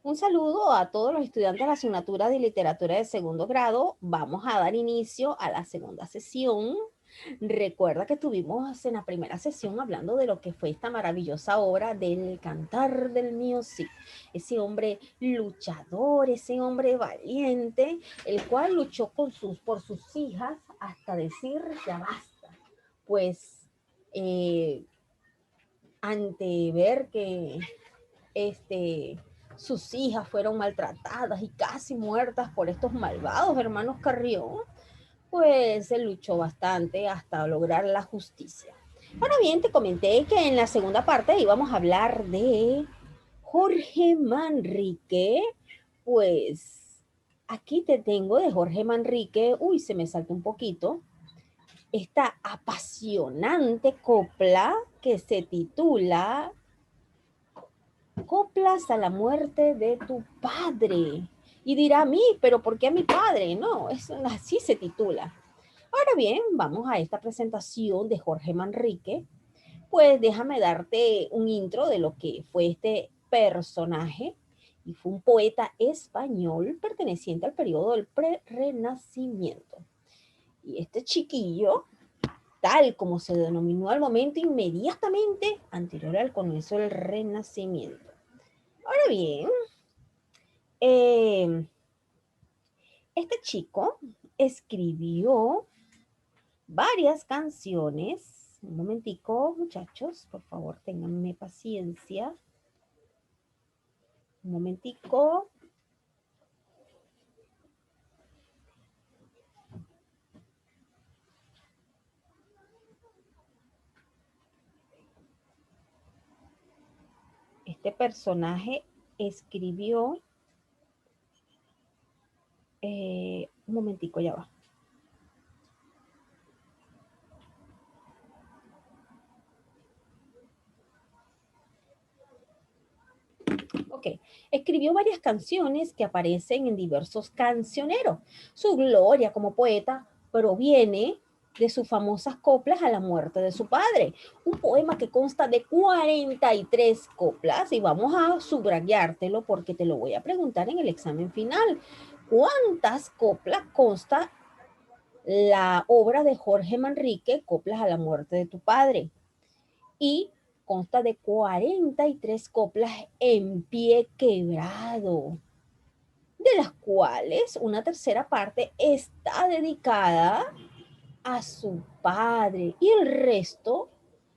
Un saludo a todos los estudiantes de la asignatura de literatura de segundo grado. Vamos a dar inicio a la segunda sesión. Recuerda que estuvimos en la primera sesión hablando de lo que fue esta maravillosa obra del Cantar del Mío Sí. Ese hombre luchador, ese hombre valiente, el cual luchó por sus hijas hasta decir ya basta. Pues eh, ante ver que este, sus hijas fueron maltratadas y casi muertas por estos malvados hermanos Carrión, pues él luchó bastante hasta lograr la justicia. Ahora bien, te comenté que en la segunda parte íbamos a hablar de Jorge Manrique, pues aquí te tengo de Jorge Manrique, uy, se me saltó un poquito, esta apasionante copla que se titula Coplas a la muerte de tu padre. Y dirá a mí, pero ¿por qué a mi padre? No, así se titula. Ahora bien, vamos a esta presentación de Jorge Manrique. Pues déjame darte un intro de lo que fue este personaje. Y fue un poeta español perteneciente al periodo del pre-renacimiento. Y este chiquillo, tal como se denominó al momento inmediatamente anterior al comienzo del Renacimiento. Ahora bien, eh, este chico escribió varias canciones. Un momentico, muchachos, por favor, ténganme paciencia. Un momentico. Este personaje escribió, un momentico, ya va. Ok, escribió varias canciones que aparecen en diversos cancioneros. Su gloria como poeta proviene de sus famosas coplas a la muerte de su padre, un poema que consta de 43 coplas y vamos a subrayártelo porque te lo voy a preguntar en el examen final. ¿Cuántas coplas consta la obra de Jorge Manrique, Coplas a la muerte de tu padre? Y consta de 43 coplas en pie quebrado, de las cuales una tercera parte está dedicada a su padre y el resto,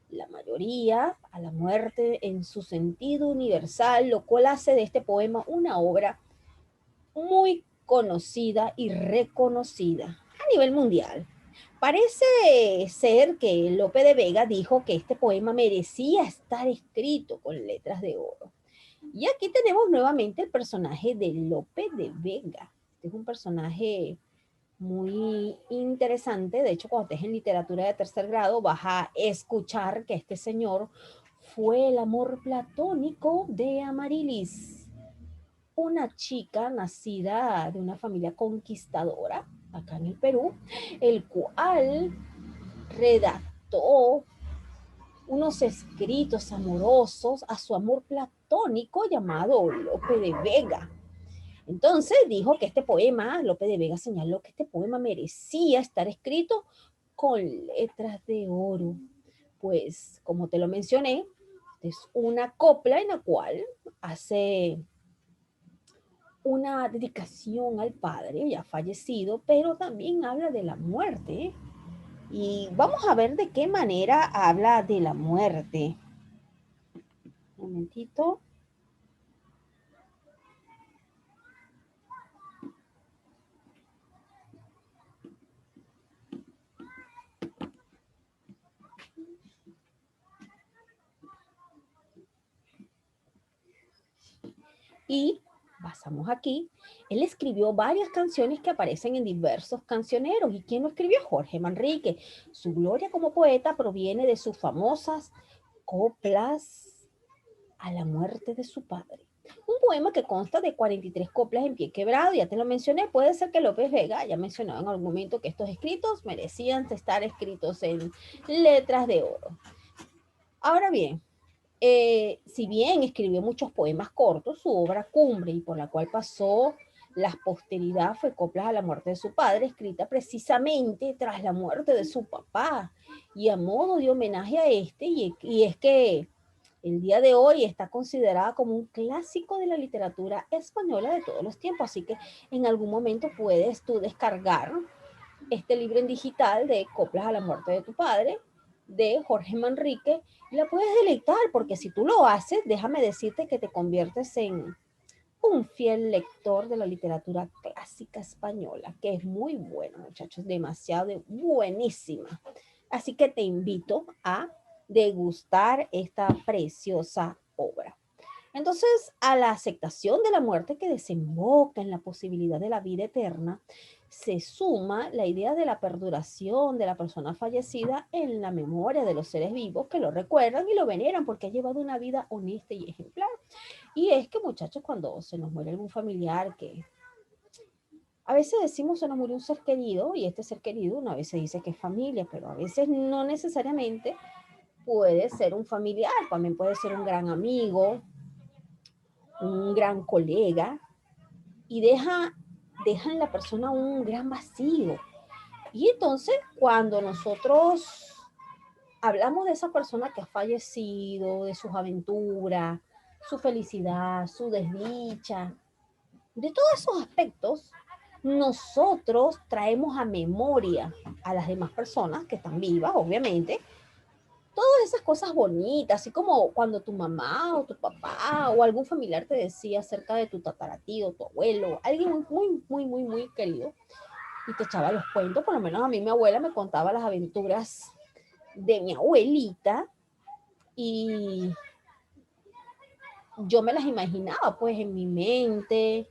la mayoría, a la muerte en su sentido universal, lo cual hace de este poema una obra muy conocida y reconocida a nivel mundial. Parece ser que Lope de Vega dijo que este poema merecía estar escrito con letras de oro. Y aquí tenemos nuevamente el personaje de Lope de Vega. Este es un personaje muy interesante. De hecho, cuando estés en literatura de tercer grado, vas a escuchar que este señor fue el amor platónico de Amarilis, una chica nacida de una familia conquistadora acá en el Perú, el cual redactó unos escritos amorosos a su amor platónico llamado Lope de Vega. Entonces dijo que este poema, Lope de Vega señaló que este poema merecía estar escrito con letras de oro. Pues, como te lo mencioné, es una copla en la cual hace una dedicación al padre ya fallecido, pero también habla de la muerte. Y vamos a ver de qué manera habla de la muerte. Un momentito. Y pasamos aquí. Él escribió varias canciones que aparecen en diversos cancioneros. ¿Y quién lo escribió? Jorge Manrique. Su gloria como poeta proviene de sus famosas coplas a la muerte de su padre. Un poema que consta de 43 coplas en pie quebrado, ya te lo mencioné, puede ser que López Vega haya mencionado en algún momento que estos escritos merecían estar escritos en letras de oro. Ahora bien, Si bien escribió muchos poemas cortos, su obra cumbre y por la cual pasó la posteridad fue Coplas a la muerte de su padre, escrita precisamente tras la muerte de su papá y a modo de homenaje a este, y es que el día de hoy está considerada como un clásico de la literatura española de todos los tiempos, así que en algún momento puedes tú descargar este libro en digital de Coplas a la muerte de tu padre, de Jorge Manrique, y la puedes deleitar, porque si tú lo haces, déjame decirte que te conviertes en un fiel lector de la literatura clásica española, que es muy buena, muchachos, demasiado buenísima. Así que te invito a degustar esta preciosa obra. Entonces, a la aceptación de la muerte que desemboca en la posibilidad de la vida eterna, se suma la idea de la perduración de la persona fallecida en la memoria de los seres vivos que lo recuerdan y lo veneran porque ha llevado una vida honesta y ejemplar. Y es que, muchachos, cuando se nos muere algún familiar que a veces decimos se nos murió un ser querido y este ser querido una vez se dice que es familia, pero a veces no necesariamente puede ser un familiar, también puede ser un gran amigo, un gran colega, y deja en la persona un gran vacío. Y entonces, cuando nosotros hablamos de esa persona que ha fallecido, de sus aventuras, su felicidad, su desdicha, de todos esos aspectos, nosotros traemos a memoria a las demás personas que están vivas, obviamente, todas esas cosas bonitas, así como cuando tu mamá o tu papá o algún familiar te decía acerca de tu tataratío, tu abuelo, alguien muy querido, y te echaba los cuentos. Por lo menos a mí mi abuela me contaba las aventuras de mi abuelita y yo me las imaginaba pues en mi mente,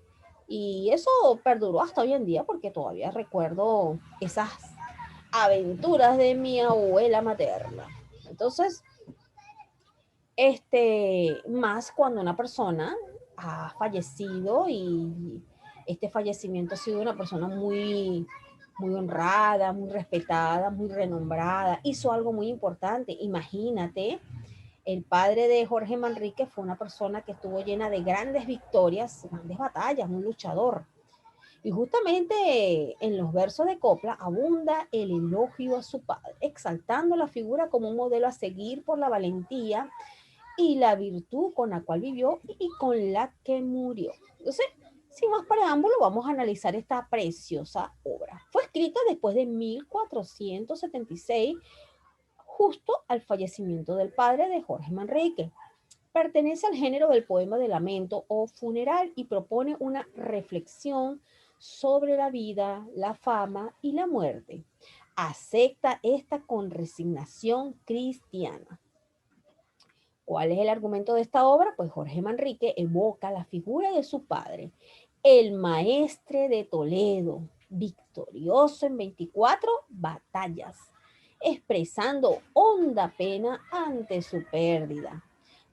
y eso perduró hasta hoy en día porque todavía recuerdo esas aventuras de mi abuela materna. Entonces, más cuando una persona ha fallecido y este fallecimiento ha sido una persona muy honrada, muy respetada, muy renombrada, hizo algo muy importante. Imagínate, el padre de Jorge Manrique fue una persona que estuvo llena de grandes victorias, grandes batallas, un luchador. Y justamente en los versos de Copla abunda el elogio a su padre, exaltando la figura como un modelo a seguir por la valentía y la virtud con la cual vivió y con la que murió. Entonces, sin más preámbulo, vamos a analizar esta preciosa obra. Fue escrita después de 1476, justo al fallecimiento del padre de Jorge Manrique. Pertenece al género del poema de lamento o funeral y propone una reflexión sobre la vida, la fama y la muerte. Acepta esta con resignación cristiana. ¿Cuál es el argumento de esta obra? Pues Jorge Manrique evoca la figura de su padre, el maestre de Toledo, victorioso en 24 batallas, expresando honda pena ante su pérdida.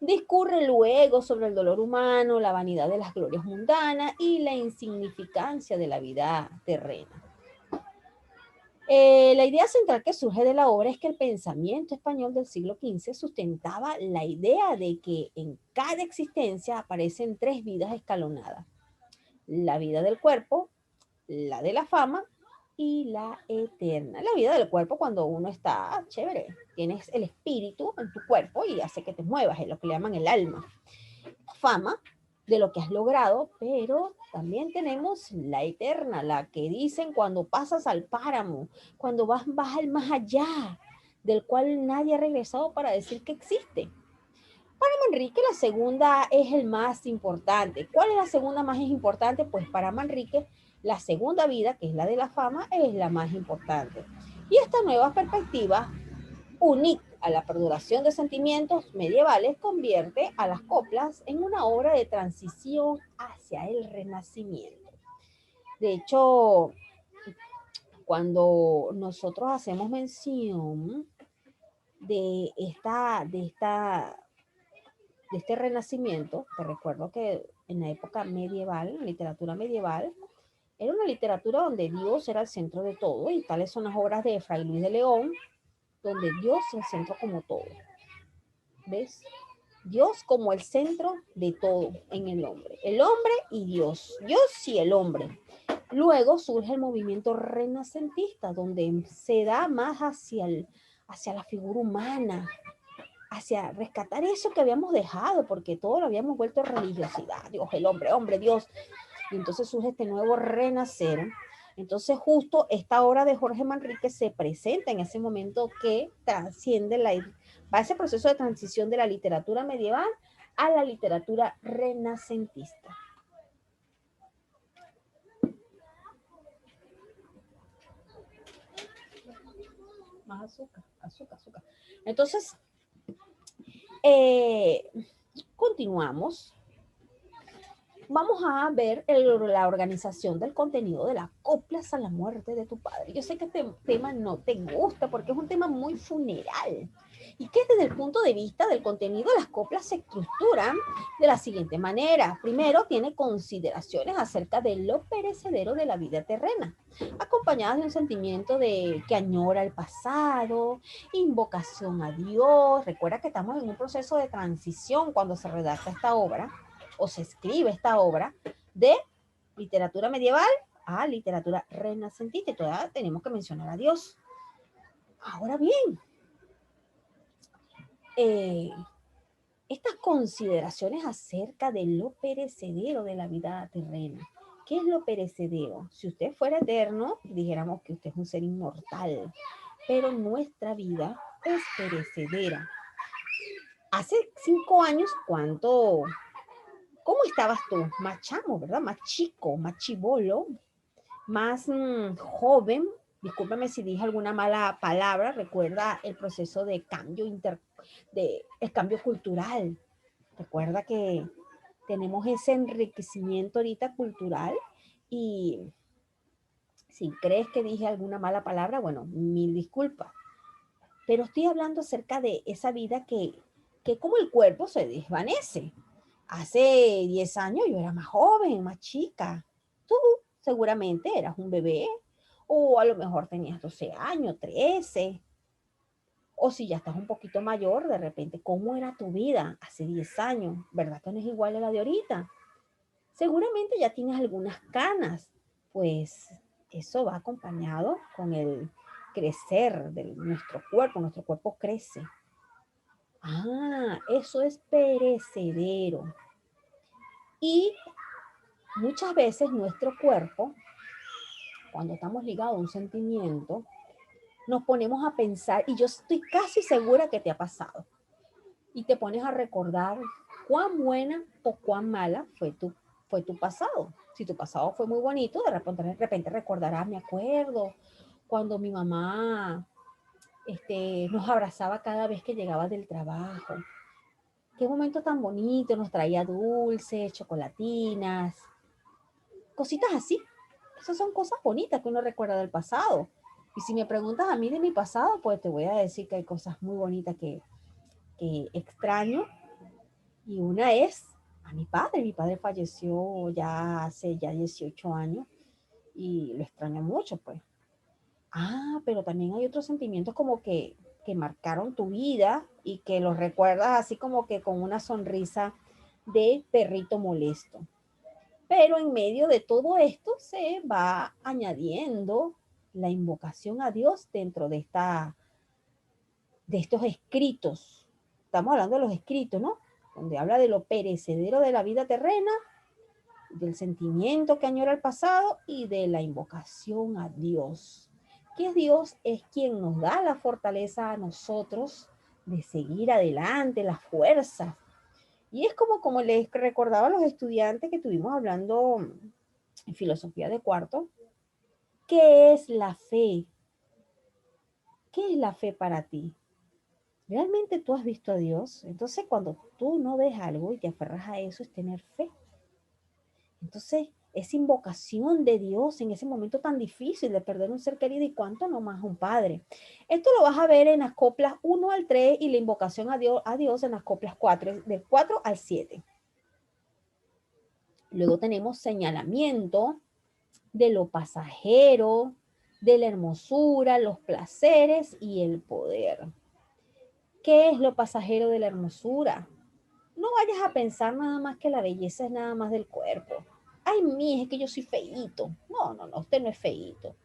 Discurre luego sobre el dolor humano, la vanidad de las glorias mundanas y la insignificancia de la vida terrena. La idea central que surge de la obra es que el pensamiento español del siglo XV sustentaba la idea de que en cada existencia aparecen tres vidas escalonadas: la vida del cuerpo, la de la fama y la eterna. La vida del cuerpo cuando uno está chévere, tienes el espíritu en tu cuerpo y hace que te muevas, es lo que le llaman el alma. Fama de lo que has logrado, pero también tenemos la eterna, la que dicen cuando pasas al páramo, cuando vas al más allá, del cual nadie ha regresado para decir que existe. Para Manrique la segunda es el más importante. ¿Cuál es la segunda más importante? Pues para Manrique la segunda vida, que es la de la fama, es la más importante. Y esta nueva perspectiva, unida a la perduración de sentimientos medievales, convierte a las coplas en una obra de transición hacia el Renacimiento. De hecho, cuando nosotros hacemos mención de este renacimiento, te recuerdo que en la época medieval, en la literatura medieval, era una literatura donde Dios era el centro de todo, y tales son las obras de Fray Luis de León, donde Dios es el centro como todo. ¿Ves? Dios como el centro de todo en el hombre. El hombre y Dios. Dios y el hombre. Luego surge el movimiento renacentista, donde se da más hacia la figura humana, hacia rescatar eso que habíamos dejado, porque todo lo habíamos vuelto religiosidad. Dios, el hombre, hombre, Dios. Y entonces surge este nuevo renacer. Entonces justo esta obra de Jorge Manrique se presenta en ese momento que trasciende va ese proceso de transición de la literatura medieval a la literatura renacentista. Más azúcar, azúcar, azúcar. Entonces, continuamos. Vamos a ver la organización del contenido de las coplas a la muerte de tu padre. Yo sé que este tema no te gusta porque es un tema muy funeral y que desde el punto de vista del contenido las coplas se estructuran de la siguiente manera. Primero, tiene consideraciones acerca de lo perecedero de la vida terrena, acompañadas de un sentimiento de que añora el pasado, invocación a Dios. Recuerda que estamos en un proceso de transición cuando se redacta esta obra o se escribe esta obra de literatura medieval a literatura renacentista y todavía tenemos que mencionar a Dios. Ahora bien, estas consideraciones acerca de lo perecedero de la vida terrena. ¿Qué es lo perecedero? Si usted fuera eterno, dijéramos que usted es un ser inmortal, pero nuestra vida es perecedera. Hace 5 años, ¿cómo estabas tú? Más chamo, ¿verdad? Más chico, más chibolo, más joven. Discúlpame si dije alguna mala palabra. Recuerda el proceso de cambio, el cambio cultural. Recuerda que tenemos ese enriquecimiento ahorita cultural y si crees que dije alguna mala palabra, bueno, mil disculpas. Pero estoy hablando acerca de esa vida que como el cuerpo se desvanece. Hace 10 años yo era más joven, más chica. Tú seguramente eras un bebé o a lo mejor tenías 12 años, 13. O si ya estás un poquito mayor, de repente, ¿cómo era tu vida hace 10 años? ¿Verdad que no es igual a la de ahorita? Seguramente ya tienes algunas canas, pues eso va acompañado con el crecer de nuestro cuerpo crece. Ah, eso es perecedero. Y muchas veces nuestro cuerpo, cuando estamos ligados a un sentimiento, nos ponemos a pensar, y yo estoy casi segura que te ha pasado, y te pones a recordar cuán buena o cuán mala fue tu pasado. Si tu pasado fue muy bonito, de repente recordarás, me acuerdo, cuando mi mamá nos abrazaba cada vez que llegaba del trabajo. Qué momento tan bonito, nos traía dulces, chocolatinas, cositas así. Esas son cosas bonitas que uno recuerda del pasado. Y si me preguntas a mí de mi pasado, pues te voy a decir que hay cosas muy bonitas que extraño. Y una es a mi padre. Mi padre falleció ya hace ya 18 años y lo extraño mucho, pues. Ah, pero también hay otros sentimientos como que marcaron tu vida y que los recuerdas así como que con una sonrisa de perrito molesto. Pero en medio de todo esto se va añadiendo la invocación a Dios dentro de estos escritos. Estamos hablando de los escritos, ¿no? Donde habla de lo perecedero de la vida terrena, del sentimiento que añora el pasado y de la invocación a Dios. Que Dios es quien nos da la fortaleza a nosotros de seguir adelante, la fuerza. Y es como les recordaba a los estudiantes que estuvimos hablando en filosofía de cuarto, ¿qué es la fe? ¿Qué es la fe para ti? ¿Realmente tú has visto a Dios? Entonces, cuando tú no ves algo y te aferras a eso, es tener fe. Entonces, esa invocación de Dios en ese momento tan difícil de perder un ser querido y cuánto nomás un padre. Esto lo vas a ver en las coplas 1 al 3 y la invocación a Dios en las coplas 4, del 4 al 7. Luego tenemos señalamiento de lo pasajero, de la hermosura, los placeres y el poder. ¿Qué es lo pasajero de la hermosura? No vayas a pensar nada más que la belleza es nada más del cuerpo. Ay, mí, es que yo soy feíto. No, no, no, usted no es feíto.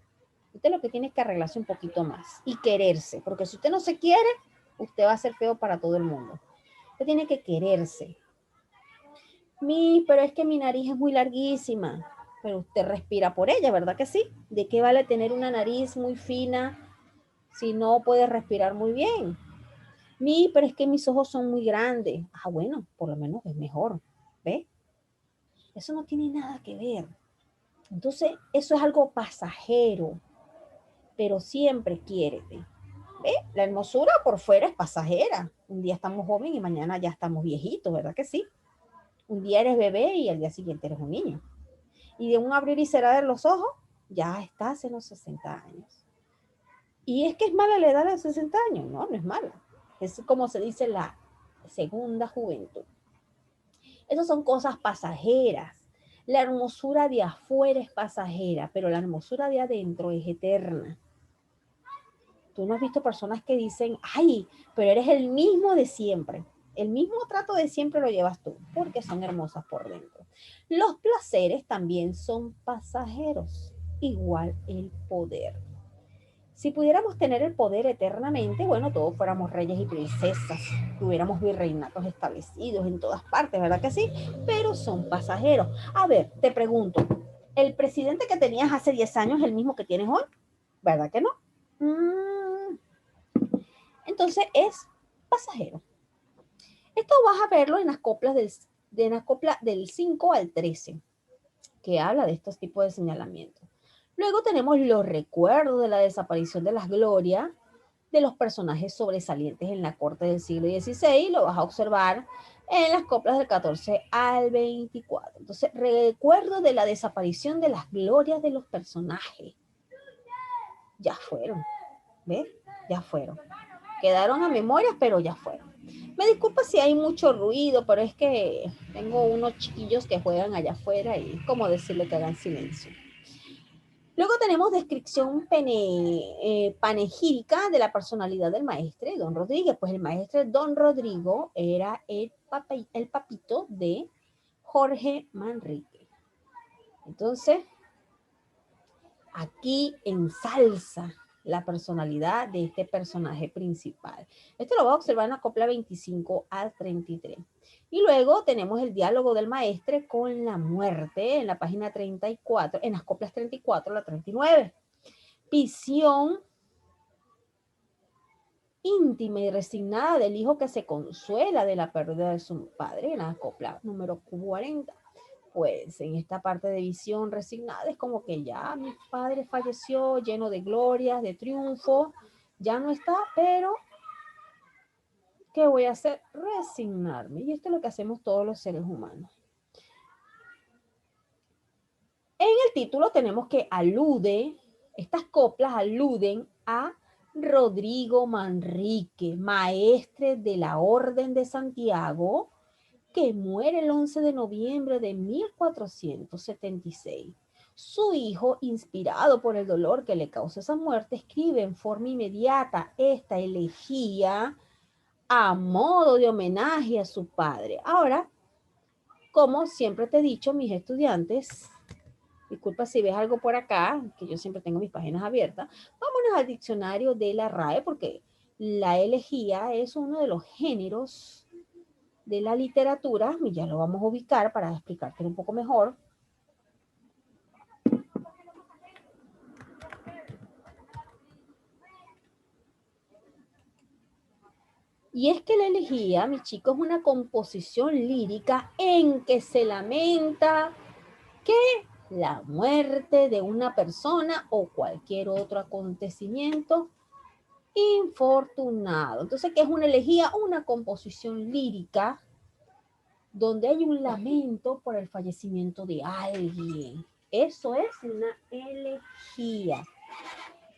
Usted lo que tiene es que arreglarse un poquito más y quererse, porque si usted no se quiere, usted va a ser feo para todo el mundo. Usted tiene que quererse. Pero es que mi nariz es muy larguísima, pero usted respira por ella, ¿verdad que sí? ¿De qué vale tener una nariz muy fina si no puede respirar muy bien? Pero es que mis ojos son muy grandes. Ah, bueno, por lo menos es mejor. ¿Ve? Eso no tiene nada que ver. Entonces, eso es algo pasajero, pero siempre quiérete. ¿Ve? La hermosura por fuera es pasajera. Un día estamos jóvenes y mañana ya estamos viejitos, ¿verdad que sí? Un día eres bebé y al día siguiente eres un niño. Y de un abrir y cerrar de los ojos, ya estás en los 60 años. ¿Y es que es mala la edad de los 60 años? No, no es mala. Es como se dice la segunda juventud. Esas son cosas pasajeras. La hermosura de afuera es pasajera, pero la hermosura de adentro es eterna. Tú no has visto personas que dicen, ay, pero eres el mismo de siempre. El mismo trato de siempre lo llevas tú, porque son hermosas por dentro. Los placeres también son pasajeros, igual el poder. Si pudiéramos tener el poder eternamente, bueno, todos fuéramos reyes y princesas, tuviéramos virreinatos establecidos en todas partes, ¿verdad que sí? Pero son pasajeros. A ver, te pregunto, ¿el presidente que tenías hace 10 años es el mismo que tienes hoy? ¿Verdad que no? Entonces es pasajero. Esto vas a verlo en las coplas de la copla del 5 al 13, que habla de estos tipos de señalamientos. Luego tenemos los recuerdos de la desaparición de las glorias de los personajes sobresalientes en la corte del siglo XVI, lo vas a observar en las coplas del 14 al 24. Entonces, recuerdo de la desaparición de las glorias de los personajes. Ya fueron, ¿ves? Ya fueron. Quedaron a memorias, pero ya fueron. Me disculpa si hay mucho ruido, pero es que tengo unos chiquillos que juegan allá afuera y es como decirle que hagan silencio. Luego tenemos descripción panegírica de la personalidad del maestre Don Rodríguez. Pues el maestre Don Rodrigo era el papito de Jorge Manrique. Entonces, aquí ensalza la personalidad de este personaje principal. Esto lo voy a observar en la copla 25 al 33. Y luego tenemos el diálogo del maestre con la muerte en la página 34, en las coplas 34 a la 39. Visión íntima y resignada del hijo que se consuela de la pérdida de su padre en la copla número 40. Pues en esta parte de visión resignada es como que ya mi padre falleció lleno de glorias, de triunfo, ya no está, pero ¿qué voy a hacer? Resignarme. Y esto es lo que hacemos todos los seres humanos. En el título tenemos que estas coplas aluden a Rodrigo Manrique, maestre de la Orden de Santiago, que muere el 11 de noviembre de 1476. Su hijo, inspirado por el dolor que le causa esa muerte, escribe en forma inmediata esta elegía a modo de homenaje a su padre. Ahora, como siempre te he dicho, mis estudiantes, disculpa si ves algo por acá, que yo siempre tengo mis páginas abiertas, vámonos al diccionario de la RAE, porque la elegía es uno de los géneros de la literatura, y ya lo vamos a ubicar para explicarte un poco mejor. Y es que la elegía, mi chico, es una composición lírica en que se lamenta que la muerte de una persona o cualquier otro acontecimiento infortunado. Entonces, ¿qué es una elegía? Una composición lírica donde hay un lamento por el fallecimiento de alguien. Eso es una elegía.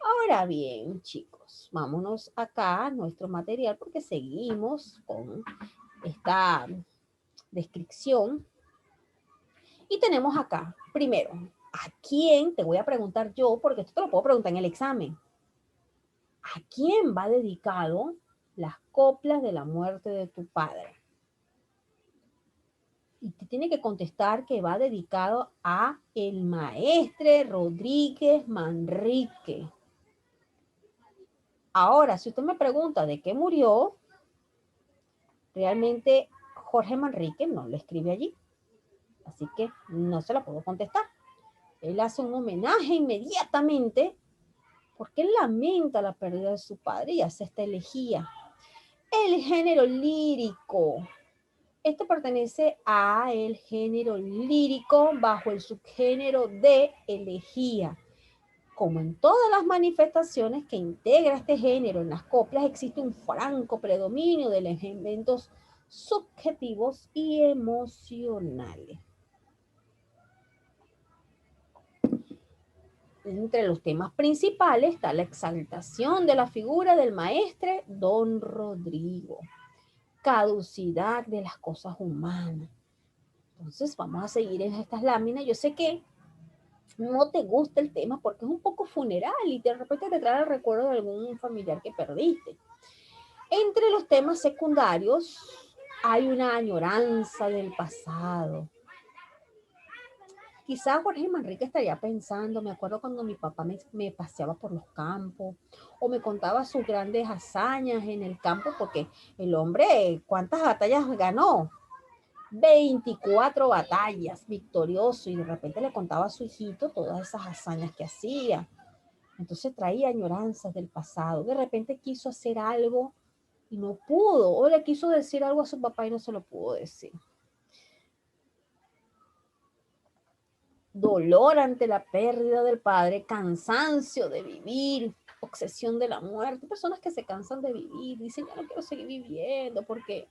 Ahora bien, chicos, vámonos acá a nuestro material porque seguimos con esta descripción. Y tenemos acá, primero, ¿a quién? Te voy a preguntar yo, porque esto te lo puedo preguntar en el examen. ¿A quién va dedicado las coplas de la muerte de tu padre? Y te tiene que contestar que va dedicado a el maestre Rodríguez Manrique. Ahora, si usted me pregunta de qué murió, realmente Jorge Manrique no lo escribe allí. Así que no se la puedo contestar. Él hace un homenaje inmediatamente porque él lamenta la pérdida de su padre y hace esta elegía. El género lírico. Este pertenece a el género lírico bajo el subgénero de elegía. Como en todas las manifestaciones que integra este género en las coplas, existe un franco predominio de los elementos subjetivos y emocionales. Entre los temas principales está la exaltación de la figura del maestre Don Rodrigo, caducidad de las cosas humanas. Entonces vamos a seguir en estas láminas. Yo sé que no te gusta el tema porque es un poco funeral y de repente te trae el recuerdo de algún familiar que perdiste. Entre los temas secundarios hay una añoranza del pasado. Quizás Jorge Manrique estaría pensando, me acuerdo cuando mi papá me paseaba por los campos o me contaba sus grandes hazañas en el campo, porque el hombre, ¿cuántas batallas ganó? 24 batallas, victorioso, y de repente le contaba a su hijito todas esas hazañas que hacía. Entonces traía añoranzas del pasado. De repente quiso hacer algo y no pudo, o le quiso decir algo a su papá y no se lo pudo decir. Dolor ante la pérdida del padre, cansancio de vivir, obsesión de la muerte, personas que se cansan de vivir, dicen, ya no quiero seguir viviendo porque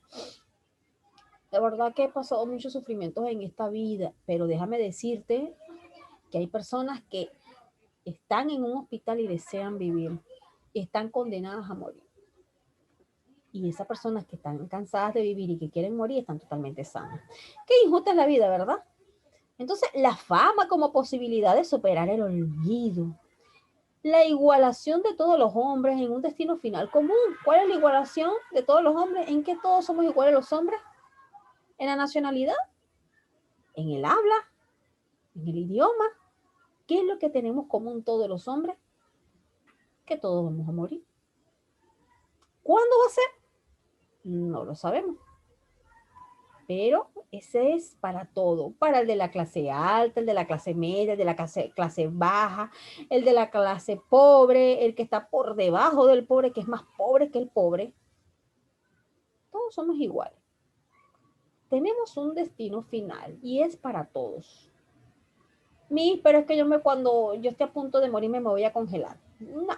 de verdad que he pasado muchos sufrimientos en esta vida, pero déjame decirte que hay personas que están en un hospital y desean vivir, y están condenadas a morir. Y esas personas que están cansadas de vivir y que quieren morir están totalmente sanas. Qué injusta es la vida, ¿verdad? Entonces, la fama como posibilidad de superar el olvido. La igualación de todos los hombres en un destino final común. ¿Cuál es la igualación de todos los hombres? ¿En qué todos somos iguales los hombres? ¿En la nacionalidad? ¿En el habla? ¿En el idioma? ¿Qué es lo que tenemos común todos los hombres? Que todos vamos a morir. ¿Cuándo va a ser? No lo sabemos. Pero ese es para todo, para el de la clase alta, el de la clase media, el de la clase baja, el de la clase pobre, el que está por debajo del pobre, que es más pobre que el pobre. Todos somos iguales. Tenemos un destino final y es para todos. Pero es que cuando yo esté a punto de morir me voy a congelar. No,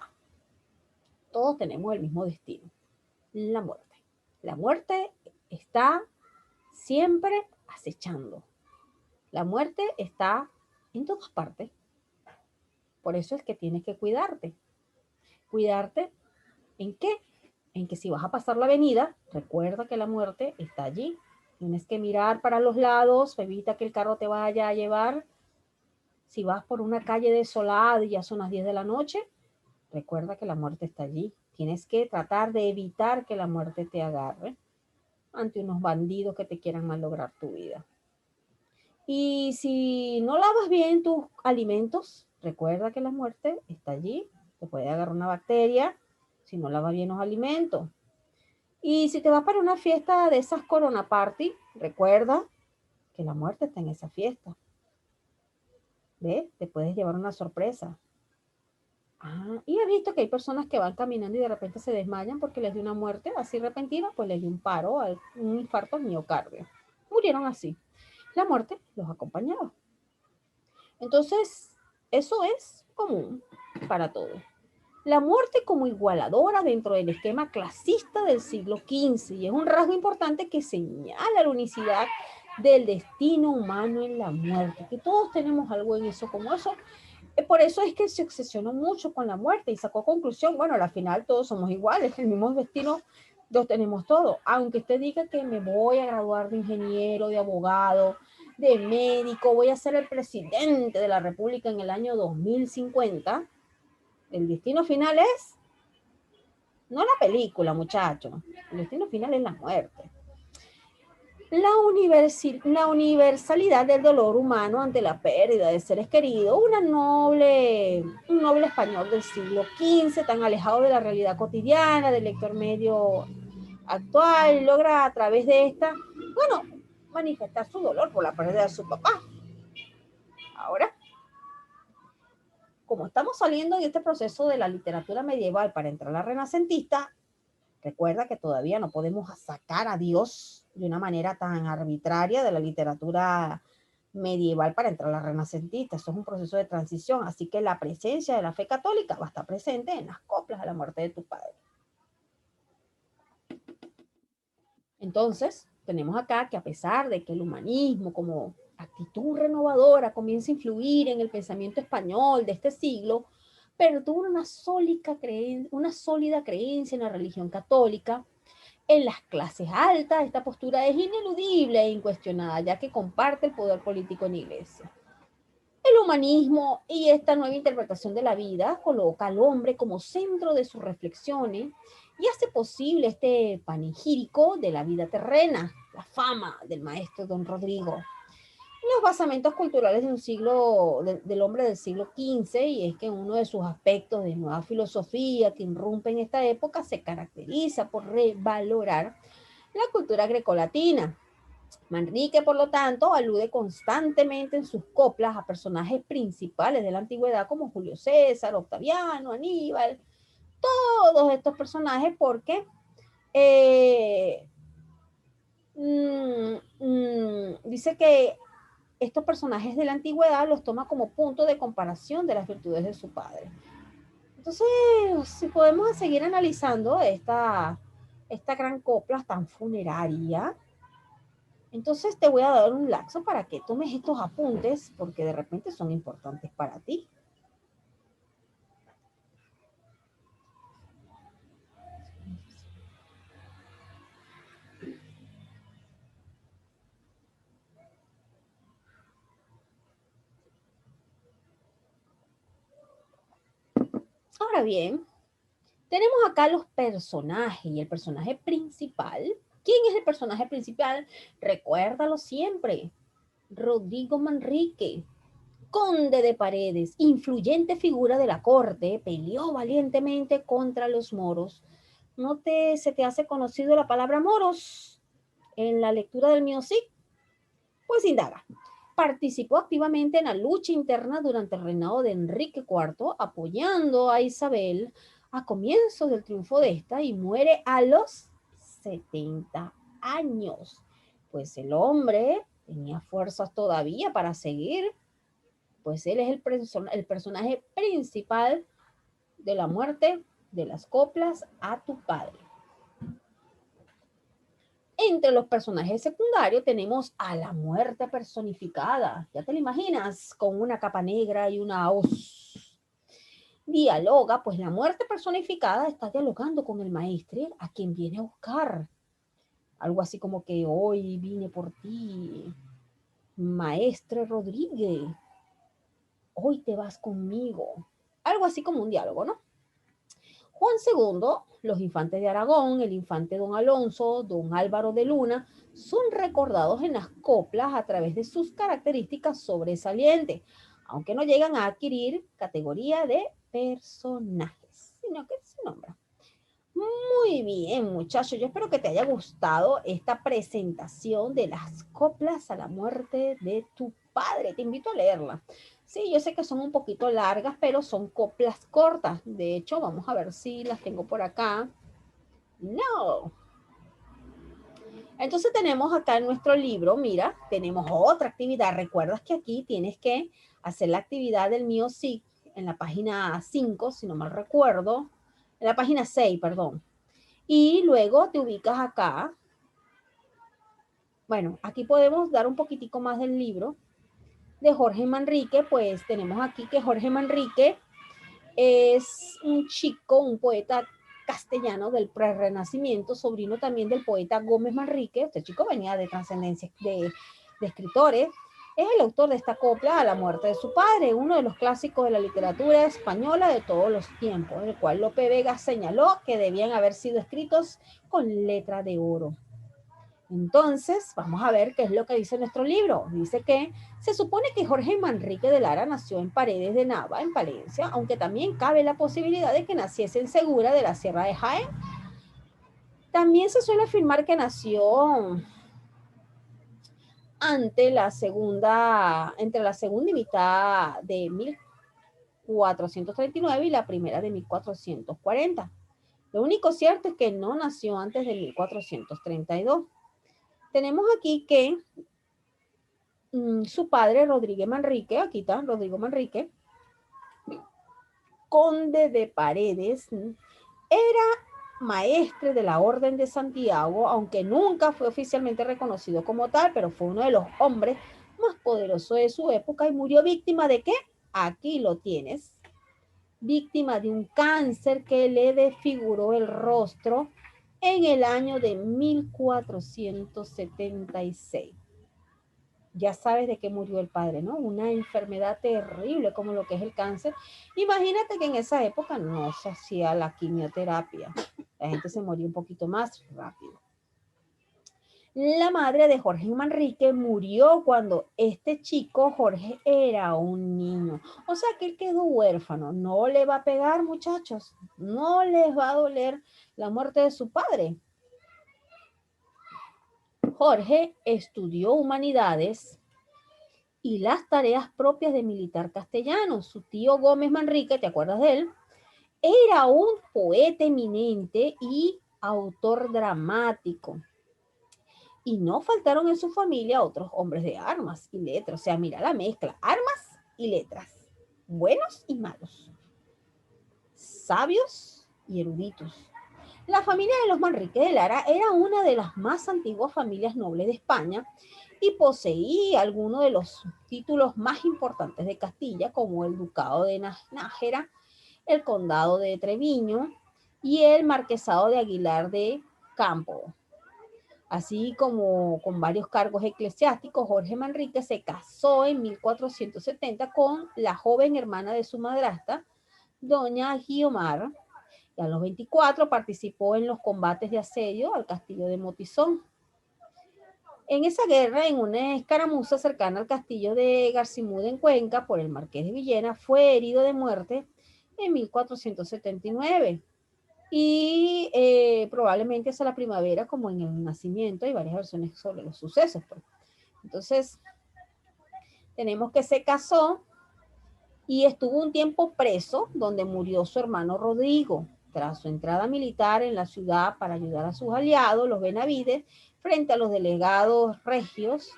todos tenemos el mismo destino, la muerte. La muerte está siempre acechando. La muerte está en todas partes. Por eso es que tienes que cuidarte. ¿Cuidarte en qué? En que si vas a pasar la avenida, recuerda que la muerte está allí. Tienes que mirar para los lados, evita que el carro te vaya a llevar. Si vas por una calle desolada y ya son las 10 de la noche, recuerda que la muerte está allí. Tienes que tratar de evitar que la muerte te agarre ante unos bandidos que te quieran malograr tu vida. Y si no lavas bien tus alimentos, recuerda que la muerte está allí. Te puede agarrar una bacteria si no lavas bien los alimentos. Y si te vas para una fiesta de esas Corona Party, recuerda que la muerte está en esa fiesta. ¿Ves? Te puedes llevar una sorpresa. Y he visto que hay personas que van caminando y de repente se desmayan porque les dio una muerte así repentina, pues les dio un paro, un infarto al miocardio. Murieron así. La muerte los acompañaba. Entonces, eso es común para todos. La muerte como igualadora dentro del esquema clasista del siglo XV y es un rasgo importante que señala la unicidad del destino humano en la muerte, que todos tenemos algo en eso como eso. Por eso es que se obsesionó mucho con la muerte y sacó conclusión, bueno, al final todos somos iguales, el mismo destino lo tenemos todos. Aunque usted diga que me voy a graduar de ingeniero, de abogado, de médico, voy a ser el presidente de la República en el año 2050, el destino final es, no la película, muchachos, el destino final es la muerte. La universalidad del dolor humano ante la pérdida de seres queridos, un noble español del siglo XV, tan alejado de la realidad cotidiana, del lector medio actual, logra a través de esta, bueno, manifestar su dolor por la pérdida de su papá. Ahora, como estamos saliendo de este proceso de la literatura medieval para entrar a la renacentista, recuerda que todavía no podemos sacar a Dios de una manera tan arbitraria de la literatura medieval para entrar a la renacentista. Eso es un proceso de transición, así que la presencia de la fe católica va a estar presente en las coplas de la muerte de tu padre. Entonces, tenemos acá que a pesar de que el humanismo como actitud renovadora comienza a influir en el pensamiento español de este siglo, pero tuvo una sólida creencia en la religión católica. En las clases altas, esta postura es ineludible e incuestionada, ya que comparte el poder político en la iglesia. El humanismo y esta nueva interpretación de la vida coloca al hombre como centro de sus reflexiones y hace posible este panegírico de la vida terrena, la fama del maestro Don Rodrigo. Los basamentos culturales del hombre del siglo XV, y es que uno de sus aspectos de nueva filosofía que irrumpe en esta época se caracteriza por revalorar la cultura grecolatina. Manrique, por lo tanto, alude constantemente en sus coplas a personajes principales de la antigüedad como Julio César, Octaviano, Aníbal, todos estos personajes porque eh, dice que estos personajes de la antigüedad los toma como punto de comparación de las virtudes de su padre. Entonces, si podemos seguir analizando esta gran copla tan funeraria, entonces te voy a dar un lapso para que tomes estos apuntes porque de repente son importantes para ti. Ahora bien, tenemos acá los personajes y el personaje principal. ¿Quién es el personaje principal? Recuérdalo siempre. Rodrigo Manrique, conde de Paredes, influyente figura de la corte, peleó valientemente contra los moros. ¿Se te hace conocido la palabra moros en la lectura del mío? Sí, pues indaga. Participó activamente en la lucha interna durante el reinado de Enrique IV, apoyando a Isabel a comienzos del triunfo de esta y muere a los 70 años. Pues el hombre tenía fuerzas todavía para seguir, pues él es el personaje principal de la muerte de las coplas a tu padre. Entre los personajes secundarios tenemos a la muerte personificada. Ya te la imaginas, con una capa negra y una hoz. Dialoga, pues la muerte personificada está dialogando con el maestre a quien viene a buscar. Algo así como que hoy vine por ti, maestre Rodríguez. Hoy te vas conmigo. Algo así como un diálogo, ¿no? Juan II, los infantes de Aragón, el infante don Alonso, don Álvaro de Luna, son recordados en las coplas a través de sus características sobresalientes, aunque no llegan a adquirir categoría de personajes, sino que se nombra. Muy bien, muchachos, yo espero que te haya gustado esta presentación de las coplas a la muerte de tu padre. Te invito a leerla. Sí, yo sé que son un poquito largas, pero son coplas cortas. De hecho, vamos a ver si las tengo por acá. No. Entonces tenemos acá en nuestro libro, mira, tenemos otra actividad. Recuerdas que aquí tienes que hacer la actividad del mío sí en la página 5, si no mal recuerdo. En la página 6, perdón. Y luego te ubicas acá. Bueno, aquí podemos dar un poquitico más del libro de Jorge Manrique. Pues tenemos aquí que Jorge Manrique es un chico, un poeta castellano del prerrenacimiento, sobrino también del poeta Gómez Manrique. Este chico venía de trascendencia de escritores. Es el autor de esta copla a la muerte de su padre, uno de los clásicos de la literatura española de todos los tiempos, el cual Lope Vega señaló que debían haber sido escritos con letra de oro. Entonces, vamos a ver qué es lo que dice nuestro libro. Dice que se supone que Jorge Manrique de Lara nació en Paredes de Nava, en Palencia, aunque también cabe la posibilidad de que naciese en Segura de la Sierra de Jaén. También se suele afirmar que nació entre la segunda y mitad de 1439 y la primera de 1440. Lo único cierto es que no nació antes de 1432. Tenemos aquí que su padre, Rodríguez Manrique, aquí está, Rodrigo Manrique, conde de Paredes, era maestre de la Orden de Santiago, aunque nunca fue oficialmente reconocido como tal, pero fue uno de los hombres más poderosos de su época y murió víctima de ¿qué? Aquí lo tienes. Víctima de un cáncer que le desfiguró el rostro en el año de 1476. Ya sabes de qué murió el padre, ¿no? Una enfermedad terrible como lo que es el cáncer. Imagínate que en esa época no se hacía la quimioterapia. La gente se moría un poquito más rápido. La madre de Jorge Manrique murió cuando este chico, Jorge, era un niño. O sea que él quedó huérfano. No le va a pegar, muchachos. No les va a doler la muerte de su padre. Jorge estudió humanidades y las tareas propias de militar castellano. Su tío Gómez Manrique, ¿te acuerdas de él? Era un poeta eminente y autor dramático. Y no faltaron en su familia otros hombres de armas y letras. O sea, mira la mezcla, armas y letras. Buenos y malos. Sabios y eruditos. La familia de los Manrique de Lara era una de las más antiguas familias nobles de España y poseía algunos de los títulos más importantes de Castilla, como el Ducado de Nájera, el Condado de Treviño y el Marquesado de Aguilar de Campo. Así como con varios cargos eclesiásticos, Jorge Manrique se casó en 1470 con la joven hermana de su madrastra, doña Guiomar, y a los 24 participó en los combates de asedio al castillo de Motizón. En esa guerra, en una escaramuza cercana al castillo de Garcimú en Cuenca por el marqués de Villena, fue herido de muerte en 1479. Y probablemente es a la primavera, como en el nacimiento, hay varias versiones sobre los sucesos. Pues. Entonces, tenemos que se casó y estuvo un tiempo preso, donde murió su hermano Rodrigo. Tras su entrada militar en la ciudad para ayudar a sus aliados, los Benavides, frente a los delegados regios,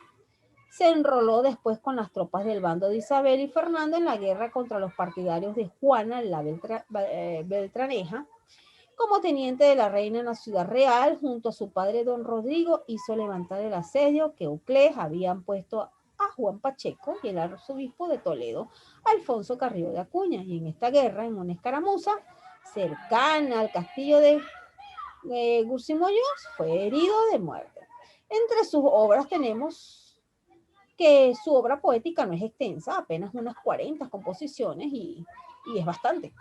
se enroló después con las tropas del bando de Isabel y Fernando en la guerra contra los partidarios de Juana, la Beltraneja. Como teniente de la reina en la ciudad real, junto a su padre don Rodrigo, hizo levantar el asedio que Euclés habían puesto a Juan Pacheco y el arzobispo de Toledo, Alfonso Carrillo de Acuña. Y en esta guerra, en una escaramuza cercana al castillo de Gurcimoyos, fue herido de muerte. Entre sus obras tenemos que su obra poética no es extensa, apenas unas 40 composiciones y es bastante.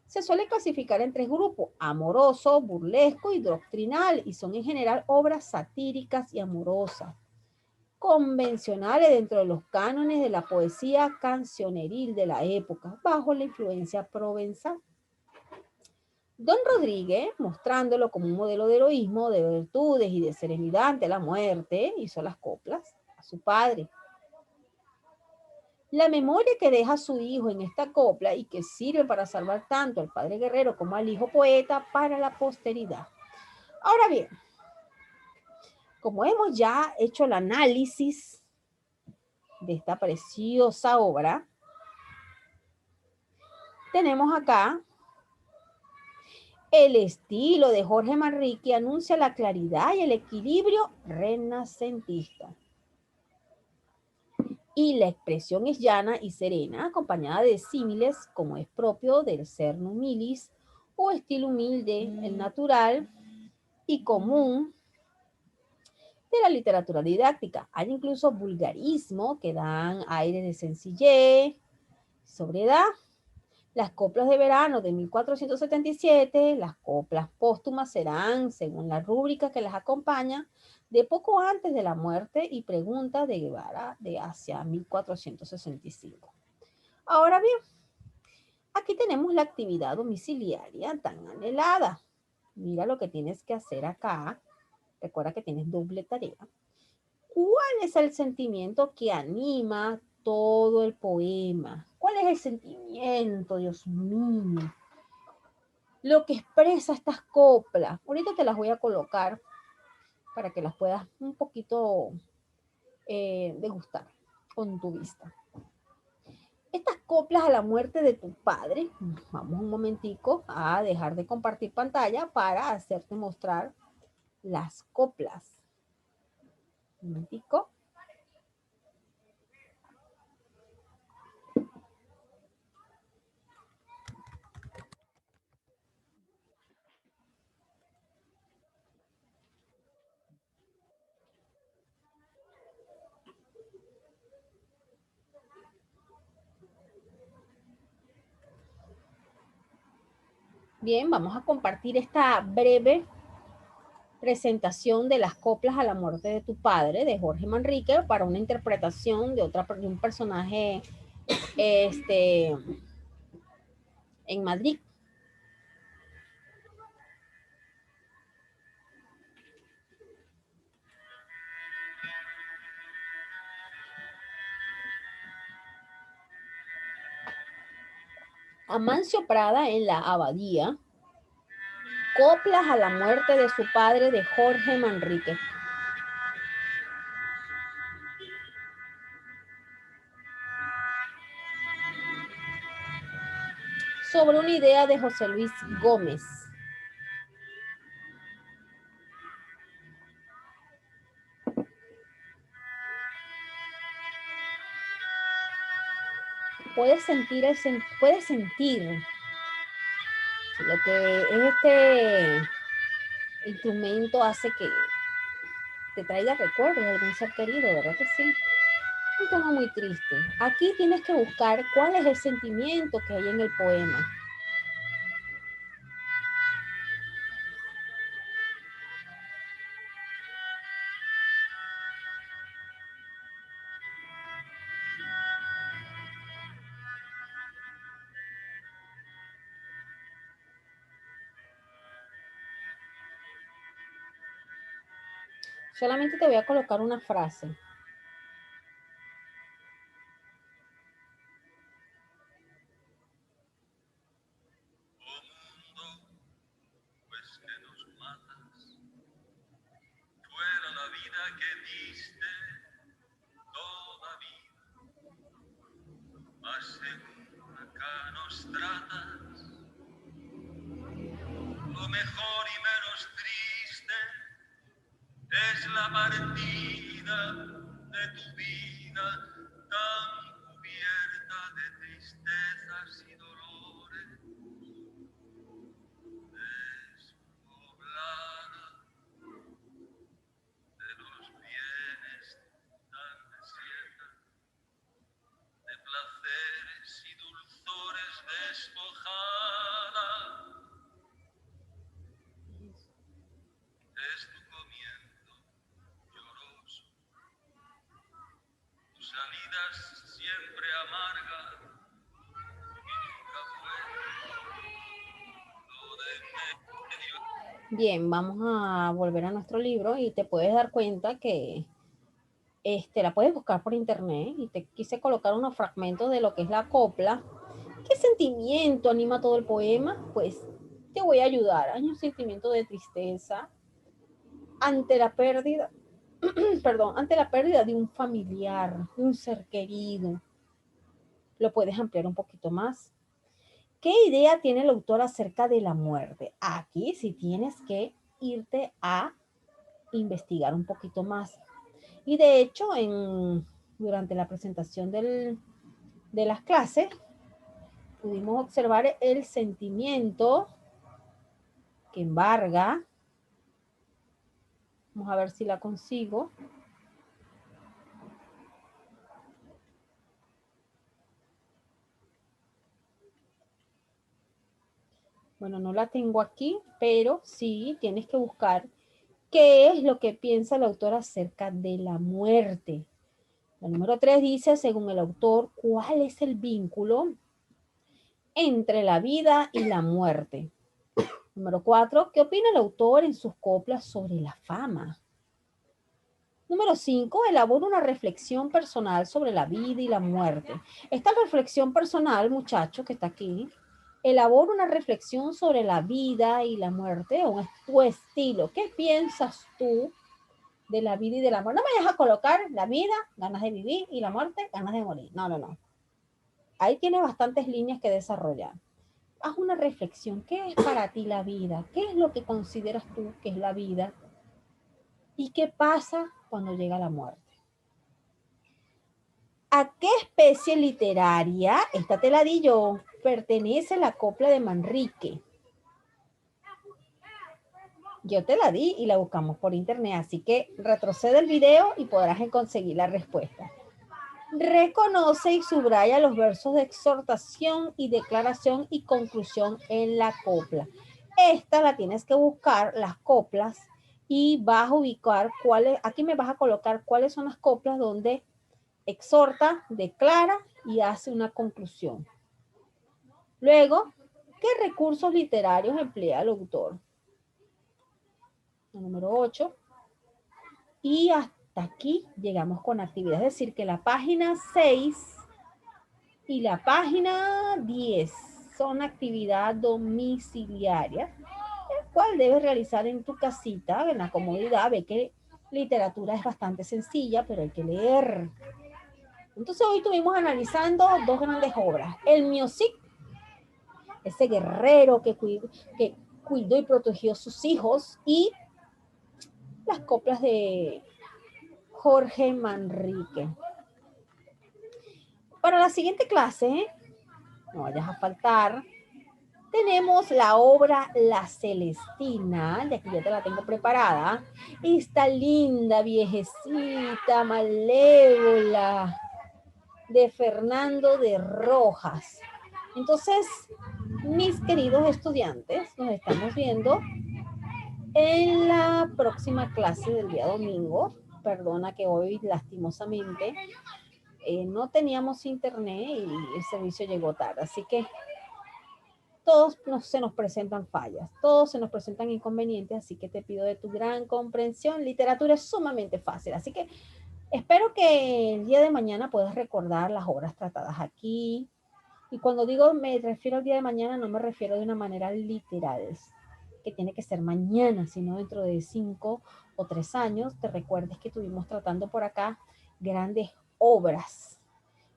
Se suele clasificar en tres grupos, amoroso, burlesco y doctrinal, y son en general obras satíricas y amorosas, convencionales dentro de los cánones de la poesía cancioneril de la época, bajo la influencia provenzal. Don Rodríguez, mostrándolo como un modelo de heroísmo, de virtudes y de serenidad ante la muerte, hizo las coplas a su padre. La memoria que deja su hijo en esta copla y que sirve para salvar tanto al padre guerrero como al hijo poeta para la posteridad. Ahora bien, como hemos ya hecho el análisis de esta preciosa obra, tenemos acá el estilo de Jorge Manrique anuncia la claridad y el equilibrio renacentista. Y la expresión es llana y serena, acompañada de símiles, como es propio del ser humilis o estilo humilde, el natural y común de la literatura didáctica. Hay incluso vulgarismo que dan aire de sencillez, sobriedad. Las coplas de verano de 1477, las coplas póstumas serán, según la rúbrica que las acompaña, de poco antes de la muerte y pregunta de Guevara de hacia 1465. Ahora bien, aquí tenemos la actividad domiciliaria tan anhelada. Mira lo que tienes que hacer acá. Recuerda que tienes doble tarea. ¿Cuál es el sentimiento que anima todo el poema? ¿Cuál es el sentimiento, Dios mío? Lo que expresa estas coplas. Ahorita te las voy a colocar para que las puedas un poquito degustar con tu vista. Estas coplas a la muerte de tu padre, vamos un momentico a dejar de compartir pantalla para hacerte mostrar las coplas. Un momentico. Bien, vamos a compartir esta breve presentación de las coplas a la muerte de tu padre de Jorge Manrique para una interpretación de un personaje en Madrid. Amancio Prada en la Abadía, coplas a la muerte de su padre de Jorge Manrique. Sobre una idea de José Luis Gómez. Puedes sentir lo que este instrumento hace que te traiga recuerdos de algún ser querido, ¿verdad que sí? Un tema muy triste. Aquí tienes que buscar cuál es el sentimiento que hay en el poema. Solamente te voy a colocar una frase. Lo mejor y menos triste es la partida de tu vida tan cubierta de tristezas y dolores, despoblada de los bienes tan desierta, de placeres y dulzores despojada. Es tu comienzo lloroso, tus salidas siempre amargas y nunca fue. Bien, vamos a volver a nuestro libro y te puedes dar cuenta que la puedes buscar por internet y te quise colocar unos fragmentos de lo que es la copla. ¿Qué sentimiento anima todo el poema? Pues te voy a ayudar. Hay un sentimiento de tristeza ante la pérdida, perdón, ante la pérdida de un familiar, de un ser querido. Lo puedes ampliar un poquito más. ¿Qué idea tiene el autor acerca de la muerte? Aquí sí tienes que irte a investigar un poquito más. Y de hecho, durante la presentación de las clases, pudimos observar el sentimiento que embarga. Vamos a ver si la consigo. Bueno, no la tengo aquí, pero sí tienes que buscar qué es lo que piensa el autor acerca de la muerte. La número 3 dice, según el autor, ¿cuál es el vínculo entre la vida y la muerte? Número 4, ¿qué opina el autor en sus coplas sobre la fama? Número 5, elabora una reflexión personal sobre la vida y la muerte. Esta reflexión personal, muchacho, que está aquí, elabora una reflexión sobre la vida y la muerte, o es tu estilo. ¿Qué piensas tú de la vida y de la muerte? No me vayas a colocar la vida, ganas de vivir, y la muerte, ganas de morir. No, no, no. Ahí tienes bastantes líneas que desarrollar. Haz una reflexión. ¿Qué es para ti la vida? ¿Qué es lo que consideras tú que es la vida? ¿Y qué pasa cuando llega la muerte? ¿A qué especie literaria, esta te la di yo, pertenece la copla de Manrique? Yo te la di y la buscamos por internet, así que retrocede el video y podrás conseguir la respuesta. Reconoce y subraya los versos de exhortación y declaración y conclusión en la copla. Esta la tienes que buscar, las coplas, y vas a ubicar cuáles, aquí me vas a colocar cuáles son las coplas donde exhorta, declara y hace una conclusión. Luego, ¿qué recursos literarios emplea el autor? El número 8. Y hasta aquí llegamos con actividad, es decir, que la página 6 y la página 10 son actividad domiciliaria, el cual debes realizar en tu casita, en la comodidad. Ve que literatura es bastante sencilla, pero hay que leer. Entonces hoy estuvimos analizando dos grandes obras. El Miocic, ese guerrero que cuidó y protegió a sus hijos, y las coplas de Jorge Manrique. Para la siguiente clase, no vayas a faltar, tenemos la obra La Celestina, de aquí ya te la tengo preparada. Esta linda viejecita malévola de Fernando de Rojas. Entonces, mis queridos estudiantes, nos estamos viendo en la próxima clase del día domingo. Perdona que hoy lastimosamente no teníamos internet y el servicio llegó tarde, así que todos se nos presentan fallas, todos se nos presentan inconvenientes, así que te pido de tu gran comprensión. Literatura es sumamente fácil, así que espero que el día de mañana puedas recordar las obras tratadas aquí. Y cuando digo me refiero al día de mañana, no me refiero de una manera literal, que tiene que ser mañana, sino dentro de 5 o 3 años, te recuerdes que estuvimos tratando por acá grandes obras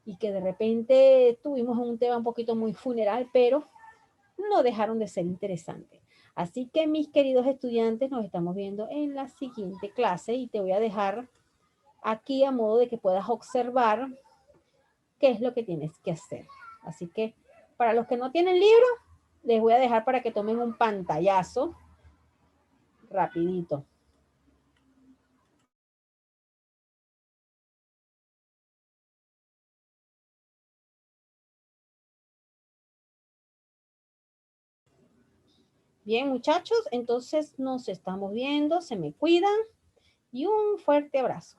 y que de repente tuvimos un tema un poquito muy funeral, pero no dejaron de ser interesantes. Así que mis queridos estudiantes, nos estamos viendo en la siguiente clase y te voy a dejar aquí a modo de que puedas observar qué es lo que tienes que hacer. Así que para los que no tienen libro, les voy a dejar para que tomen un pantallazo rapidito. Bien, muchachos, entonces nos estamos viendo, se me cuidan y un fuerte abrazo.